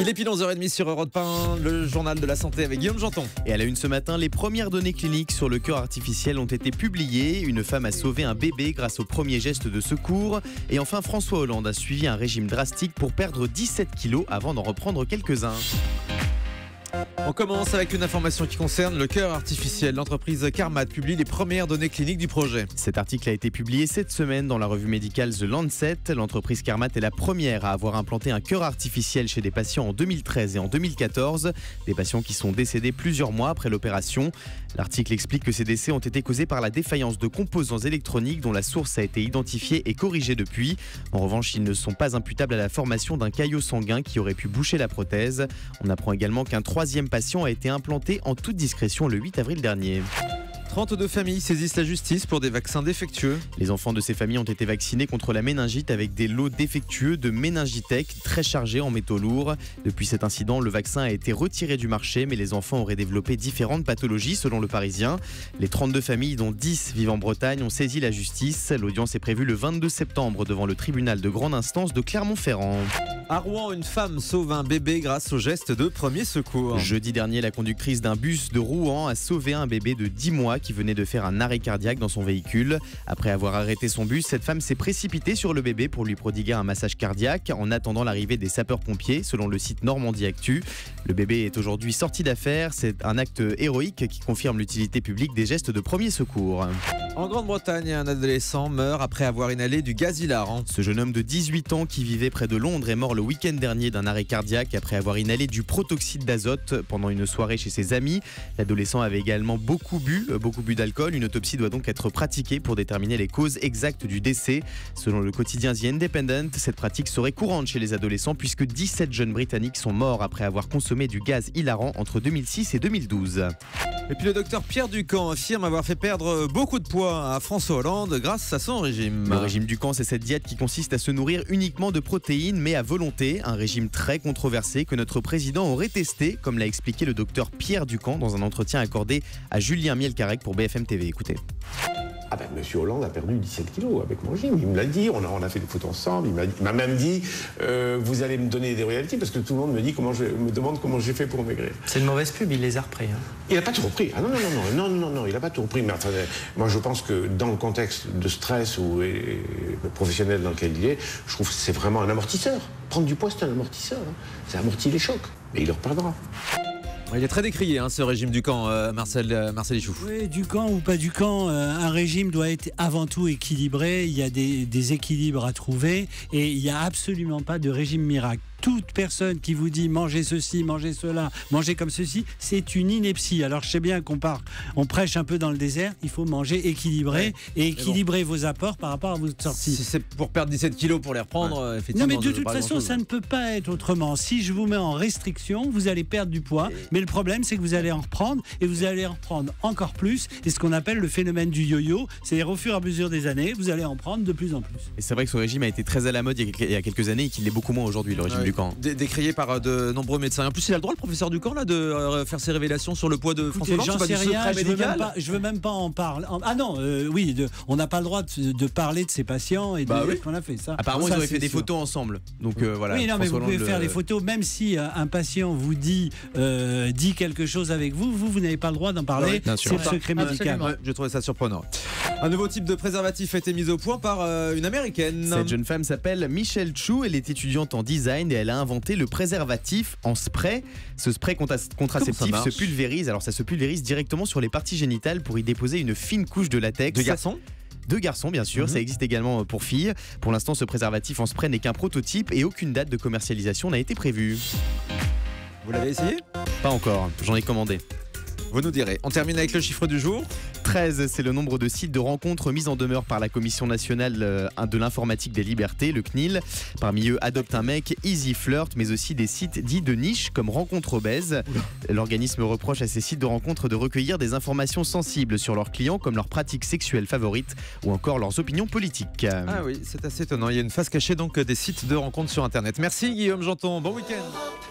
Il est pile 11h30 sur Europe 1, le journal de la santé avec Guillaume Janton. Et à la une ce matin, les premières données cliniques sur le cœur artificiel ont été publiées. Une femme a sauvé un bébé grâce au premier geste de secours. Et enfin, François Hollande a suivi un régime drastique pour perdre 17 kilos avant d'en reprendre quelques-uns. On commence avec une information qui concerne le cœur artificiel. L'entreprise Carmat publie les premières données cliniques du projet. Cet article a été publié cette semaine dans la revue médicale The Lancet. L'entreprise Carmat est la première à avoir implanté un cœur artificiel chez des patients en 2013 et en 2014. Des patients qui sont décédés plusieurs mois après l'opération. L'article explique que ces décès ont été causés par la défaillance de composants électroniques dont la source a été identifiée et corrigée depuis. En revanche, ils ne sont pas imputables à la formation d'un caillot sanguin qui aurait pu boucher la prothèse. On apprend également qu'un troisième patient a été implanté en toute discrétion le 8 avril dernier. 32 familles saisissent la justice pour des vaccins défectueux. Les enfants de ces familles ont été vaccinés contre la méningite avec des lots défectueux de Méningitech très chargés en métaux lourds. Depuis cet incident, le vaccin a été retiré du marché, mais les enfants auraient développé différentes pathologies selon le Parisien. Les 32 familles, dont 10 vivent en Bretagne, ont saisi la justice. L'audience est prévue le 22 septembre devant le tribunal de grande instance de Clermont-Ferrand. À Rouen, une femme sauve un bébé grâce au geste de premier secours. Jeudi dernier, la conductrice d'un bus de Rouen a sauvé un bébé de 10 mois qui venait de faire un arrêt cardiaque dans son véhicule. Après avoir arrêté son bus, cette femme s'est précipitée sur le bébé pour lui prodiguer un massage cardiaque en attendant l'arrivée des sapeurs-pompiers, selon le site Normandie Actu. Le bébé est aujourd'hui sorti d'affaire. C'est un acte héroïque qui confirme l'utilité publique des gestes de premier secours. En Grande-Bretagne, un adolescent meurt après avoir inhalé du gaz hilarant. Ce jeune homme de 18 ans qui vivait près de Londres est mort le week-end dernier d'un arrêt cardiaque après avoir inhalé du protoxyde d'azote pendant une soirée chez ses amis. L'adolescent avait également beaucoup bu d'alcool. Une autopsie doit donc être pratiquée pour déterminer les causes exactes du décès. Selon le quotidien The Independent, cette pratique serait courante chez les adolescents puisque 17 jeunes Britanniques sont morts après avoir consommé du gaz hilarant entre 2006 et 2012. Et puis le docteur Pierre Ducamp affirme avoir fait perdre beaucoup de poids à François Hollande grâce à son régime. Le régime Ducamp, c'est cette diète qui consiste à se nourrir uniquement de protéines mais à volonté. Un régime très controversé que notre président aurait testé, comme l'a expliqué le docteur Pierre Ducamp dans un entretien accordé à Julien Mielcarrec pour BFM TV. Écoutez. Ah ben, Monsieur Hollande a perdu 17 kilos avec mon régime, il me l'a dit, on a fait des photos ensemble, il m'a même dit vous allez me donner des royalties parce que tout le monde me demande comment j'ai fait pour maigrir. C'est une mauvaise pub, il les a repris. Il n'a pas tout repris. Ah non, il n'a pas tout repris. Mais enfin, moi je pense que dans le contexte de stress et professionnel dans lequel il est, je trouve que c'est vraiment un amortisseur. Prendre du poids, c'est un amortisseur. Hein. Ça amortit les chocs. Mais il le reprendra. Il est très décrié, ce régime Ducamp, Marcel Ichouf. Oui, Ducamp ou pas Ducamp, un régime doit être avant tout équilibré. Il y a des équilibres à trouver et il n'y a absolument pas de régime miracle. Toute personne qui vous dit mangez ceci, mangez cela, mangez comme ceci, c'est une ineptie. Alors je sais bien on prêche un peu dans le désert, il faut manger équilibré et équilibrer vos apports par rapport à votre sortie. Si c'est pour perdre 17 kilos pour les reprendre, effectivement. Non mais de toute façon, ça ne peut pas être autrement. Si je vous mets en restriction, vous allez perdre du poids, mais le problème c'est que vous allez en reprendre et vous allez en reprendre encore plus. Et ce qu'on appelle le phénomène du yo-yo, c'est au fur et à mesure des années, vous allez en prendre de plus en plus. Et c'est vrai que ce régime a été très à la mode il y a quelques années et qu'il l'est beaucoup moins aujourd'hui, le régime Ducamp. Décrié par de nombreux médecins. En plus, il a le droit, le professeur Ducamp, là, de faire ses révélations sur le poids de François Hollande. J'en sais rien, je veux même pas en parler. Ah non, on n'a pas le droit de parler de ses patients et de ce qu'on a fait. Ça. Apparemment, ils auraient fait des photos ensemble. Donc voilà. Oui, non, mais vous pouvez faire les photos, même si un patient vous dit quelque chose avec vous n'avez pas le droit d'en parler. C'est le secret médical. Je trouvais ça surprenant. Un nouveau type de préservatif a été mis au point par une américaine. Cette jeune femme s'appelle Michelle Chu, elle est étudiante en design et elle a inventé le préservatif en spray. Ce spray contraceptif se pulvérise. Alors ça se pulvérise directement sur les parties génitales pour y déposer une fine couche de latex. De garçons, bien sûr. Ça existe également pour filles. Pour l'instant, ce préservatif en spray n'est qu'un prototype et aucune date de commercialisation n'a été prévue. Vous l'avez essayé ? Pas encore, j'en ai commandé. Vous nous direz. On termine avec le chiffre du jour. 13, c'est le nombre de sites de rencontres mis en demeure par la Commission nationale de l'informatique des libertés, le CNIL. Parmi eux, Adopte un mec, Easy Flirt, mais aussi des sites dits de niche comme Rencontre obèse. L'organisme reproche à ces sites de rencontres de recueillir des informations sensibles sur leurs clients, comme leurs pratiques sexuelles favorites ou encore leurs opinions politiques. Ah oui, c'est assez étonnant. Il y a une face cachée donc des sites de rencontres sur Internet. Merci Guillaume Janton, bon week-end.